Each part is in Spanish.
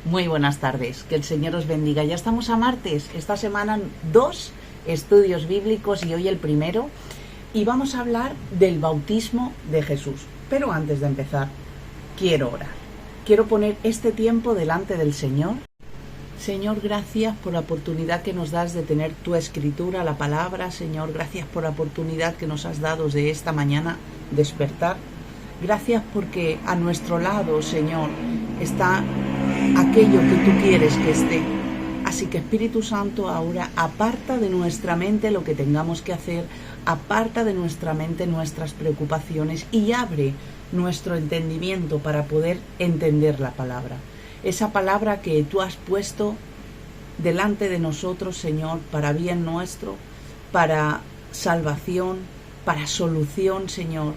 Muy buenas tardes, que el Señor os bendiga. Ya estamos a martes, esta semana 2 estudios bíblicos y hoy el primero. Y vamos a hablar del bautismo de Jesús. Pero antes de empezar, quiero orar. Quiero poner este tiempo delante del Señor. Señor, gracias por la oportunidad que nos das de tener tu escritura, la palabra. Señor, gracias por la oportunidad que nos has dado de esta mañana despertar. Gracias porque a nuestro lado, Señor, está aquello que tú quieres que esté. Así que Espíritu Santo, ahora aparta de nuestra mente lo que tengamos que hacer, aparta de nuestra mente nuestras preocupaciones y abre nuestro entendimiento para poder entender la palabra. Esa palabra que tú has puesto delante de nosotros, Señor, para bien nuestro, para salvación, para solución, Señor.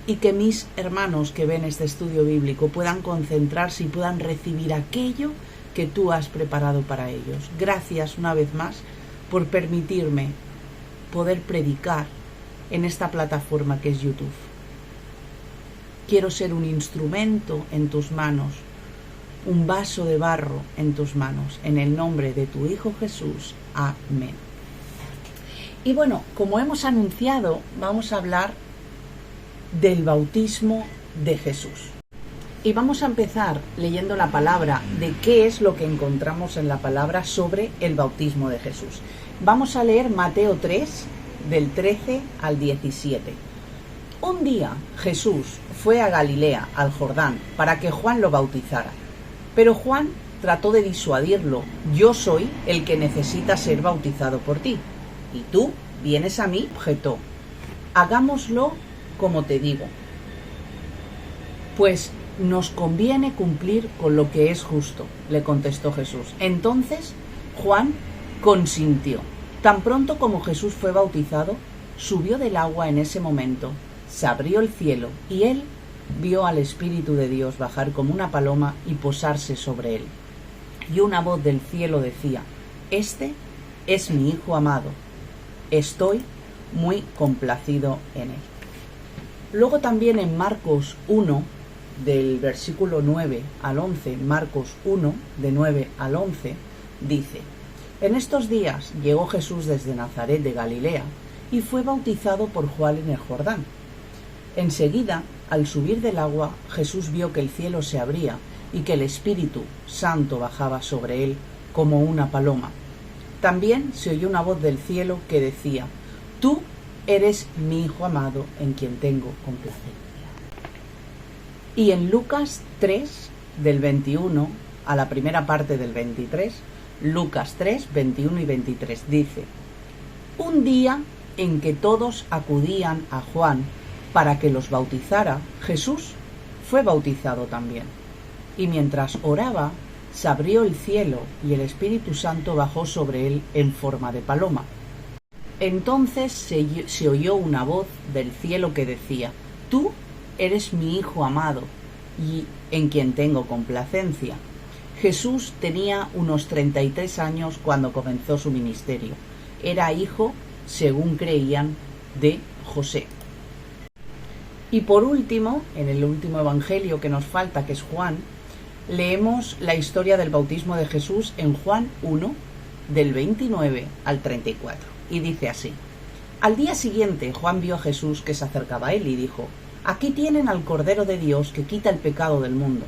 Y que mis hermanos que ven este estudio bíblico puedan concentrarse y puedan recibir aquello que tú has preparado para ellos. Gracias una vez más por permitirme poder predicar en esta plataforma que es YouTube. Quiero ser un instrumento en tus manos, un vaso de barro en tus manos, en el nombre de tu Hijo Jesús. Amén. Y bueno, como hemos anunciado, vamos a hablar del bautismo de Jesús. Y vamos a empezar leyendo la palabra de qué es lo que encontramos en la palabra sobre el bautismo de Jesús. Vamos a leer Mateo 3, del 13 al 17. Un día Jesús fue a Galilea, al Jordán, para que Juan lo bautizara. Pero Juan trató de disuadirlo. Yo soy el que necesita ser bautizado por ti. Y tú vienes a mí, objetó. Hagámoslo como te digo. Pues nos conviene cumplir con lo que es justo, le contestó Jesús. Entonces Juan consintió. Tan pronto como Jesús fue bautizado, subió del agua en ese momento. Se abrió el cielo y él vio al Espíritu de Dios bajar como una paloma y posarse sobre él. Y una voz del cielo decía: Este es mi Hijo amado. Estoy muy complacido en él. Luego también en Marcos 1, del versículo 9 al 11, Marcos 1, de 9 al 11, dice: En estos días llegó Jesús desde Nazaret de Galilea y fue bautizado por Juan en el Jordán. Enseguida, al subir del agua, Jesús vio que el cielo se abría y que el Espíritu Santo bajaba sobre él como una paloma. También se oyó una voz del cielo que decía: Tú eres mi Hijo amado, en quien tengo complacencia. Y en Lucas 3, del 21 a la primera parte del 23, Lucas 3, 21 y 23, dice: Un día en que todos acudían a Juan para que los bautizara, Jesús fue bautizado también. Y mientras oraba, se abrió el cielo y el Espíritu Santo bajó sobre él en forma de paloma. Entonces se oyó una voz del cielo que decía: Tú eres mi Hijo amado, y en quien tengo complacencia. Jesús tenía unos 33 años cuando comenzó su ministerio. Era hijo, según creían, de José. Y por último, en el último evangelio que nos falta, que es Juan, leemos la historia del bautismo de Jesús en Juan 1, del 29 al 34. Y dice así: Al día siguiente Juan vio a Jesús que se acercaba a él y dijo: Aquí tienen al Cordero de Dios que quita el pecado del mundo.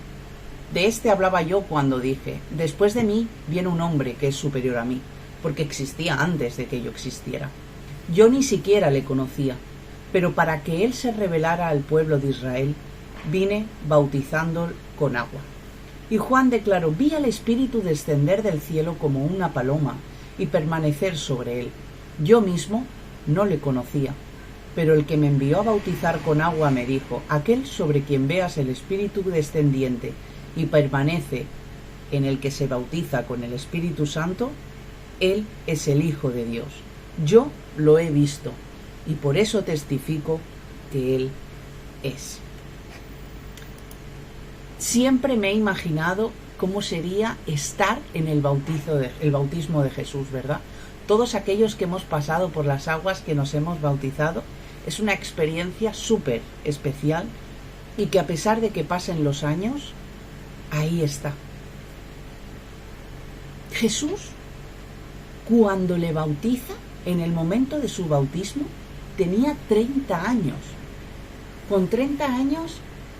De este hablaba yo cuando dije: Después de mí viene un hombre que es superior a mí, porque existía antes de que yo existiera. Yo ni siquiera le conocía, pero para que él se revelara al pueblo de Israel, vine bautizando con agua. Y Juan declaró: Vi al Espíritu descender del cielo como una paloma y permanecer sobre él. Yo mismo no le conocía, pero el que me envió a bautizar con agua me dijo: Aquel sobre quien veas el Espíritu descendiente y permanece, en el que se bautiza con el Espíritu Santo, él es el Hijo de Dios. Yo lo he visto y por eso testifico que él es. Siempre me he imaginado cómo sería estar en el bautismo de Jesús, ¿verdad? Todos aquellos que hemos pasado por las aguas que nos hemos bautizado, es una experiencia súper especial y que a pesar de que pasen los años, ahí está. Jesús, cuando le bautiza, en el momento de su bautismo, tenía 30 años. Con 30 años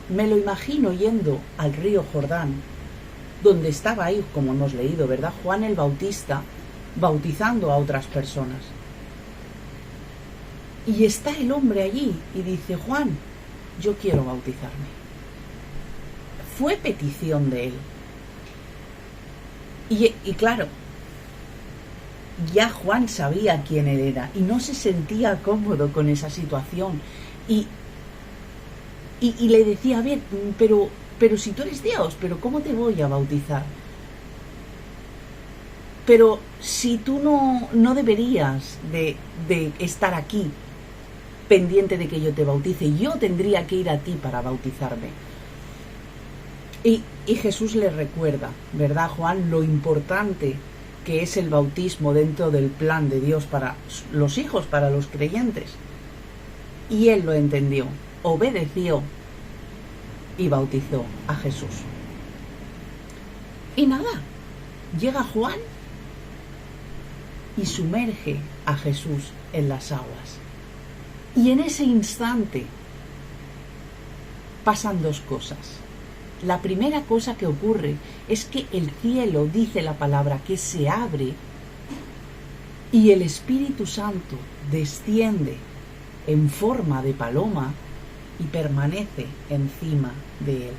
me lo imagino yendo al río Jordán, donde estaba ahí, como hemos leído, ¿verdad? Juan el Bautista, bautizando a otras personas. Y está el hombre allí y dice: Juan, yo quiero bautizarme. Fue petición de él. Y claro, ya Juan sabía quién él era y no se sentía cómodo con esa situación. Y le decía: a ver, pero si tú eres Dios, ¿pero cómo te voy a bautizar? Pero si tú no deberías de estar aquí pendiente de que yo te bautice, yo tendría que ir a ti para bautizarme. Y Jesús le recuerda, ¿verdad, Juan?, lo importante que es el bautismo dentro del plan de Dios para los hijos, para los creyentes. Y él lo entendió, obedeció y bautizó a Jesús. Y nada, llega Juan y sumerge a Jesús en las aguas. Y en ese instante pasan dos cosas. La primera cosa que ocurre es que el cielo, dice la palabra, que se abre y el Espíritu Santo desciende en forma de paloma y permanece encima de él.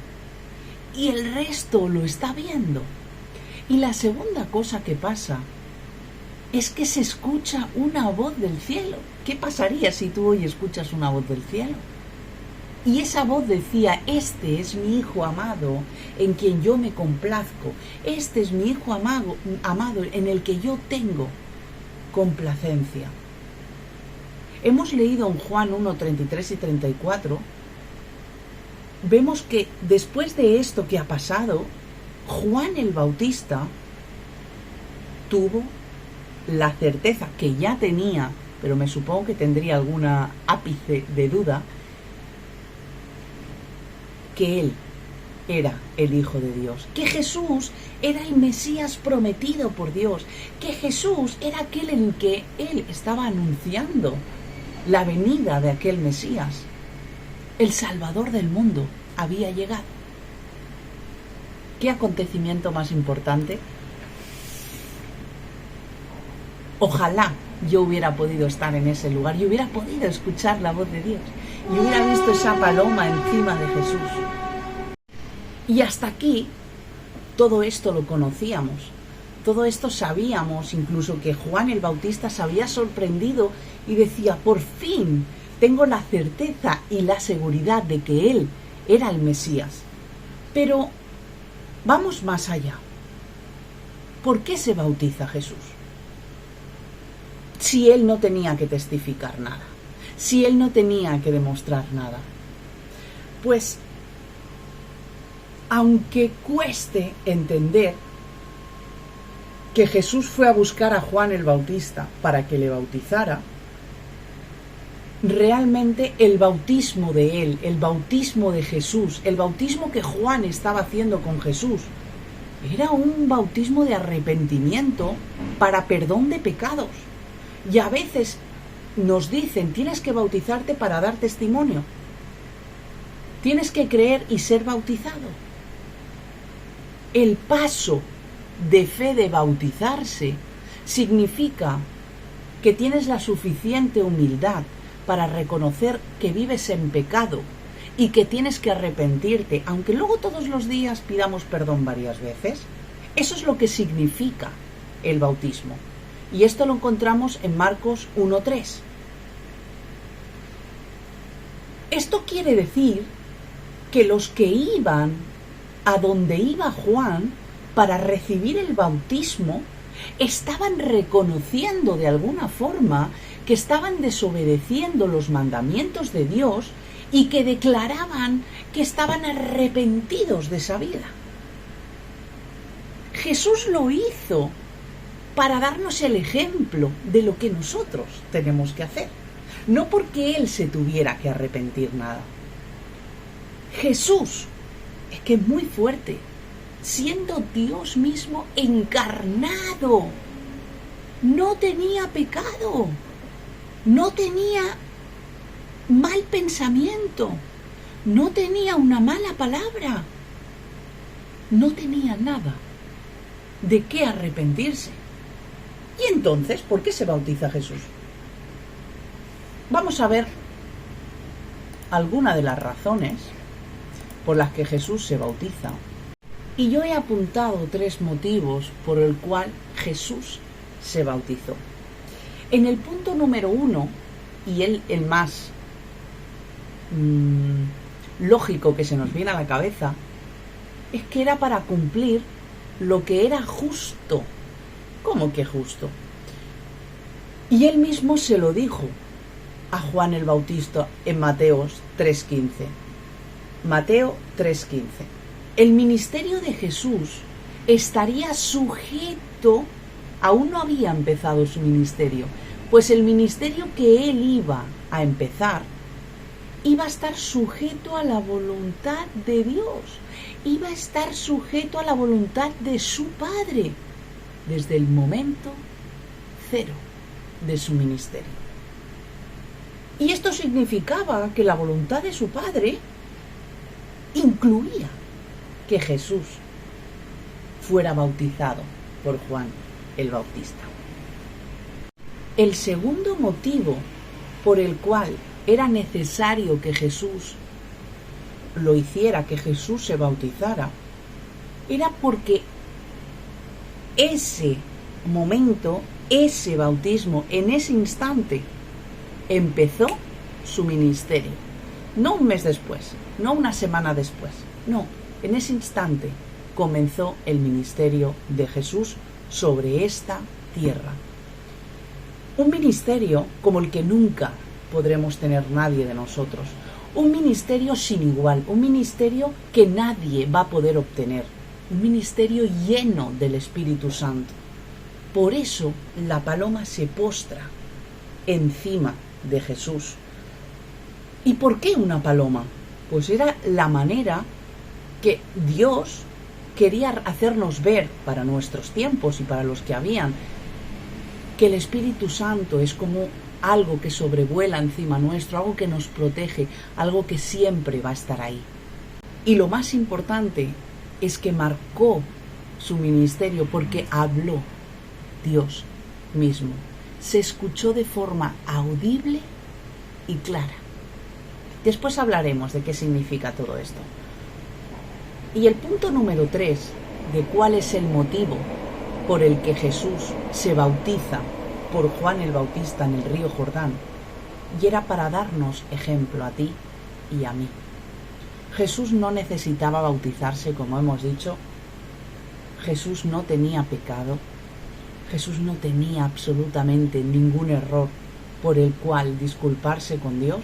Y el resto lo está viendo. Y la segunda cosa que pasa es que se escucha una voz del cielo. ¿Qué pasaría si tú hoy escuchas una voz del cielo? Y esa voz decía: este es mi Hijo amado, en quien yo me complazco. Este es mi Hijo amado, en el que yo tengo complacencia. Hemos leído en Juan 1, 33 y 34. Vemos que después de esto que ha pasado, Juan el Bautista tuvo la certeza que ya tenía, pero me supongo que tendría alguna ápice de duda, que él era el Hijo de Dios, que Jesús era el Mesías prometido por Dios, que Jesús era aquel en que él estaba anunciando la venida de aquel Mesías. El Salvador del mundo había llegado. ¿Qué acontecimiento más importante? Ojalá yo hubiera podido estar en ese lugar y hubiera podido escuchar la voz de Dios y hubiera visto esa paloma encima de Jesús. Y hasta aquí todo esto lo conocíamos, todo esto sabíamos, incluso que Juan el Bautista se había sorprendido y decía: por fin tengo la certeza y la seguridad de que él era el Mesías. Pero vamos más allá. ¿Por qué se bautiza Jesús? Si él no tenía que testificar nada, si él no tenía que demostrar nada. Pues, aunque cueste entender que Jesús fue a buscar a Juan el Bautista para que le bautizara, realmente el bautismo de él, el bautismo de Jesús, el bautismo que Juan estaba haciendo con Jesús, era un bautismo de arrepentimiento para perdón de pecados. Y a veces nos dicen: tienes que bautizarte para dar testimonio. Tienes que creer y ser bautizado. El paso de fe de bautizarse significa que tienes la suficiente humildad para reconocer que vives en pecado y que tienes que arrepentirte, aunque luego todos los días pidamos perdón varias veces. Eso es lo que significa el bautismo. Y esto lo encontramos en Marcos 1:3. Esto quiere decir que los que iban a donde iba Juan para recibir el bautismo estaban reconociendo de alguna forma que estaban desobedeciendo los mandamientos de Dios y que declaraban que estaban arrepentidos de esa vida. Jesús lo hizo para darnos el ejemplo de lo que nosotros tenemos que hacer, no porque él se tuviera que arrepentir nada. Jesús, es que es muy fuerte, siendo Dios mismo encarnado. No tenía pecado, no tenía mal pensamiento, no tenía una mala palabra, no tenía nada de qué arrepentirse. Y entonces, ¿por qué se bautiza Jesús? Vamos a ver algunas de las razones por las que Jesús se bautiza. Y yo he apuntado 3 motivos por el cual Jesús se bautizó. En el punto número 1, y el más lógico que se nos viene a la cabeza, es que era para cumplir lo que era justo. ¿Cómo que justo? Y él mismo se lo dijo a Juan el Bautista en Mateo 3:15. Mateo 3:15. El ministerio de Jesús estaría sujeto, aún no había empezado su ministerio, pues el ministerio que él iba a empezar iba a estar sujeto a la voluntad de Dios, iba a estar sujeto a la voluntad de su Padre, desde el momento 0 de su ministerio. Y esto significaba que la voluntad de su Padre incluía que Jesús fuera bautizado por Juan el Bautista. El segundo motivo por el cual era necesario que Jesús lo hiciera, que Jesús se bautizara, era porque ese momento, ese bautismo, en ese instante, empezó su ministerio. No un mes después, no una semana después, no, en ese instante comenzó el ministerio de Jesús sobre esta tierra. Un ministerio como el que nunca podremos tener nadie de nosotros. Un ministerio sin igual, un ministerio que nadie va a poder obtener. Un ministerio lleno del Espíritu Santo. Por eso la paloma se postra encima de Jesús. ¿Y por qué una paloma? Pues era la manera que Dios quería hacernos ver para nuestros tiempos y para los que habían, que el Espíritu Santo es como algo que sobrevuela encima nuestro, algo que nos protege, algo que siempre va a estar ahí. Y lo más importante es que marcó su ministerio porque habló Dios mismo. Se escuchó de forma audible y clara. Después hablaremos de qué significa todo esto. Y el punto número 3 de cuál es el motivo por el que Jesús se bautiza por Juan el Bautista en el río Jordán, y era para darnos ejemplo a ti y a mí. Jesús no necesitaba bautizarse, como hemos dicho. Jesús no tenía pecado. Jesús no tenía absolutamente ningún error por el cual disculparse con Dios.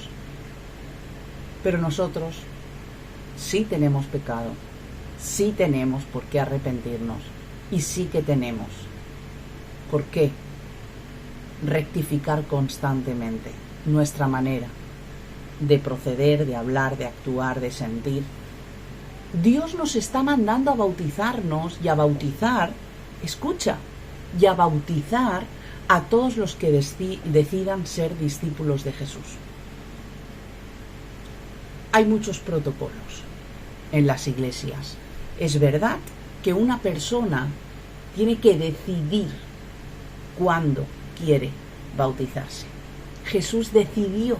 Pero nosotros sí tenemos pecado, sí tenemos por qué arrepentirnos y sí que tenemos por qué rectificar constantemente nuestra manera de proceder, de hablar, de actuar, de sentir. Dios nos está mandando a bautizarnos y a bautizar, escucha, y a bautizar a todos los que decidan ser discípulos de Jesús. Hay muchos protocolos en las iglesias. Es verdad que una persona tiene que decidir cuándo quiere bautizarse. Jesús decidió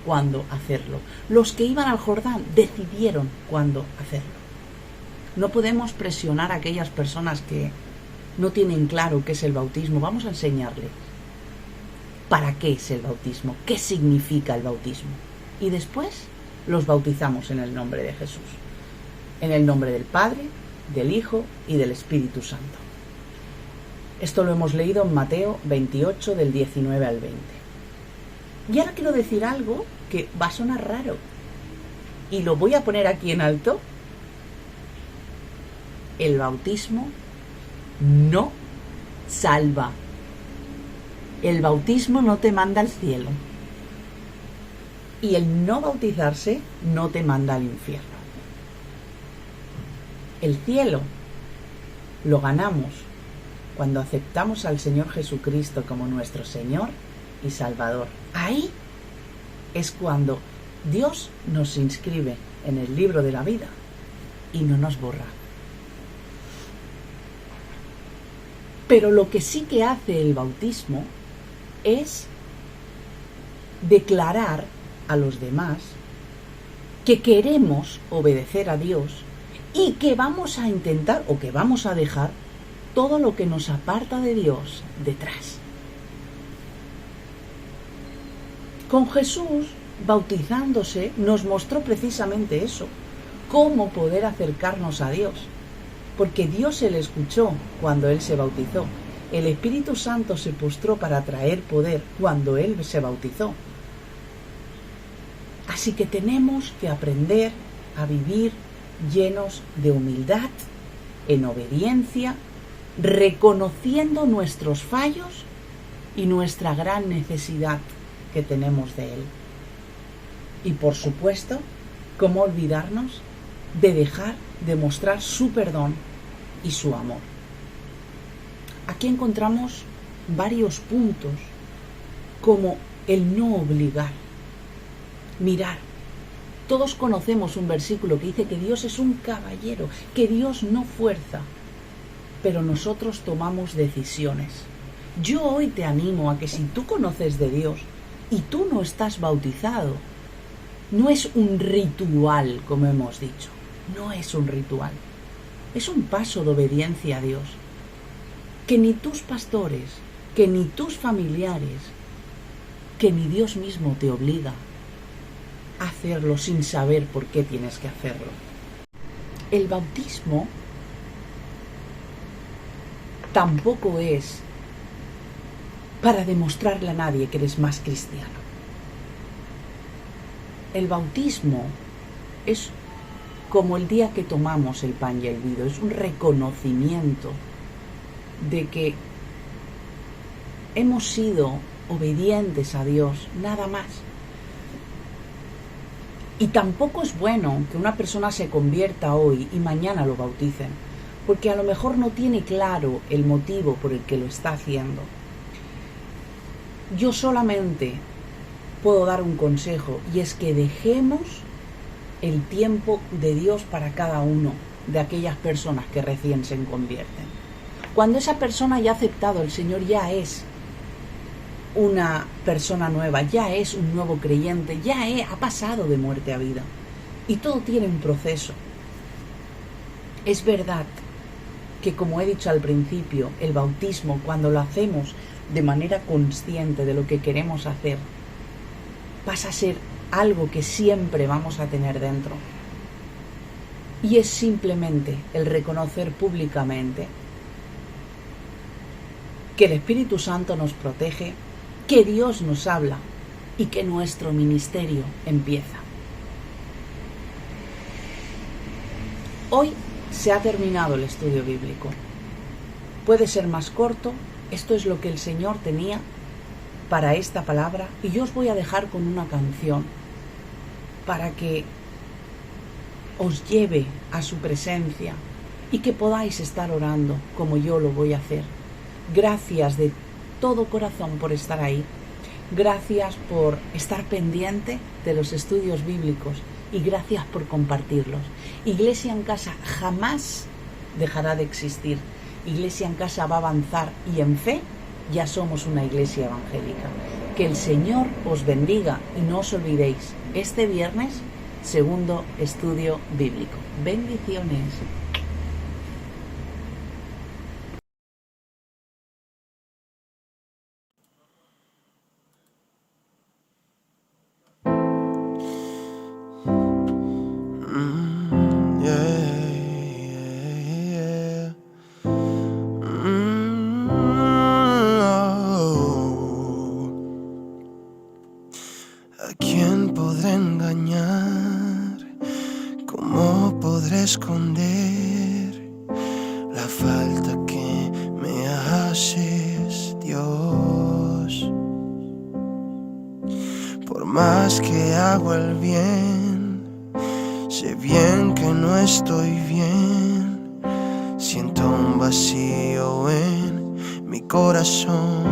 cuándo hacerlo. Los que iban al Jordán decidieron cuándo hacerlo. No podemos presionar a aquellas personas que no tienen claro qué es el bautismo. Vamos a enseñarles para qué es el bautismo, qué significa el bautismo. Y después los bautizamos en el nombre de Jesús. En el nombre del Padre, del Hijo y del Espíritu Santo. Esto lo hemos leído en Mateo 28, del 19 al 20. Y ahora quiero decir algo que va a sonar raro. Y lo voy a poner aquí en alto. El bautismo no salva. El bautismo no te manda al cielo. Y el no bautizarse no te manda al infierno. El cielo lo ganamos cuando aceptamos al Señor Jesucristo como nuestro Señor y Salvador. Ahí es cuando Dios nos inscribe en el libro de la vida y no nos borra. Pero lo que sí que hace el bautismo es declarar a los demás que queremos obedecer a Dios y que vamos a intentar o que vamos a dejar todo lo que nos aparta de Dios detrás. Con Jesús, bautizándose, nos mostró precisamente eso, cómo poder acercarnos a Dios, porque Dios se le escuchó cuando Él se bautizó. El Espíritu Santo se postró para traer poder cuando Él se bautizó. Así que tenemos que aprender a vivir llenos de humildad, en obediencia, reconociendo nuestros fallos y nuestra gran necesidad que tenemos de Él. Y por supuesto, ¿cómo olvidarnos de dejar de mostrar su perdón y su amor? Aquí encontramos varios puntos, como el no obligar. Mirar, todos conocemos un versículo que dice que Dios es un caballero, que Dios no fuerza, pero nosotros tomamos decisiones. Yo hoy te animo a que si tú conoces de Dios y tú no estás bautizado, no es un ritual, como hemos dicho, no es un ritual, es un paso de obediencia a Dios, que ni tus pastores, que ni tus familiares, que ni Dios mismo te obliga a hacerlo sin saber por qué tienes que hacerlo. El bautismo tampoco es para demostrarle a nadie que eres más cristiano. El bautismo es como el día que tomamos el pan y el vino, es un reconocimiento de que hemos sido obedientes a Dios, nada más. Y tampoco es bueno que una persona se convierta hoy y mañana lo bauticen, porque a lo mejor no tiene claro el motivo por el que lo está haciendo. Yo solamente puedo dar un consejo, y es que dejemos el tiempo de Dios para cada uno de aquellas personas que recién se convierten. Cuando esa persona ya ha aceptado al Señor, ya es una persona nueva, ya es un nuevo creyente, ha pasado de muerte a vida. Y todo tiene un proceso. Es verdad que, como he dicho al principio, el bautismo, cuando lo hacemos de manera consciente de lo que queremos hacer, pasa a ser algo que siempre vamos a tener dentro. Y es simplemente el reconocer públicamente que el Espíritu Santo nos protege, que Dios nos habla y que nuestro ministerio empieza. Hoy se ha terminado el estudio bíblico. Puede ser más corto, esto es lo que el Señor tenía para esta palabra, y yo os voy a dejar con una canción para que os lleve a su presencia y que podáis estar orando como yo lo voy a hacer. Gracias de todo corazón por estar ahí. Gracias por estar pendiente de los estudios bíblicos y gracias por compartirlos. Iglesia en Casa jamás dejará de existir. Iglesia en Casa va a avanzar y en fe ya somos una iglesia evangélica. Que el Señor os bendiga y no os olvidéis, este viernes, segundo estudio bíblico. Bendiciones. ¿A quién podré engañar? ¿Cómo podré esconder la falta que me haces, Dios? Por más que hago el bien, sé bien que no estoy bien. Siento un vacío en mi corazón.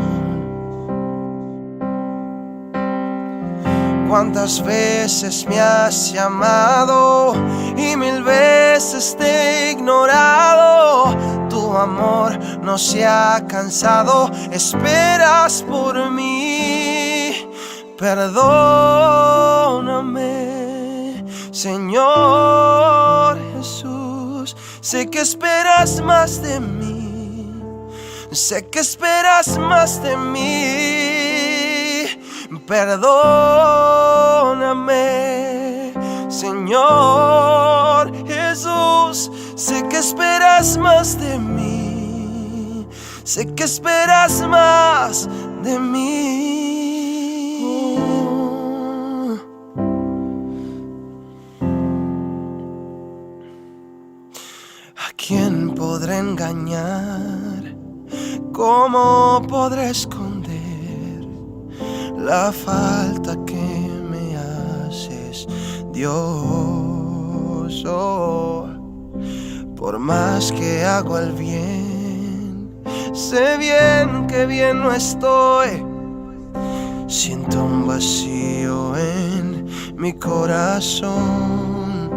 Cuántas veces me has llamado y 1000 veces te he ignorado. Tu amor no se ha cansado, esperas por mí. Perdóname, Señor Jesús. Sé que esperas más de mí, sé que esperas más de mí. Perdóname, Señor Jesús. Sé que esperas más de mí, sé que esperas más de mí. ¿A quién podré engañar? ¿Cómo podré esconder la falta que me haces, Dios? Oh, por más que hago el bien, sé bien que bien no estoy. Siento un vacío en mi corazón.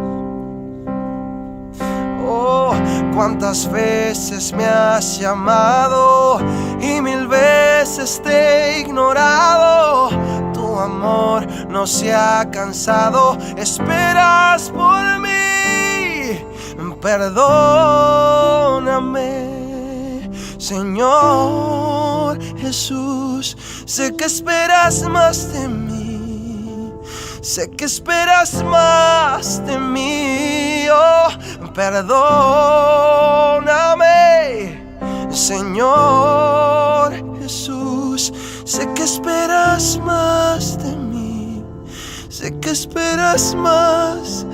Oh, cuántas veces me has llamado y 1000 veces te he ignorado. Tu amor no se ha cansado, esperas por mí. Perdóname, Señor Jesús. Sé que esperas más de mí, sé que esperas más de mí. Oh, perdóname, Señor Jesús. Sé que esperas más de mí, sé que esperas más.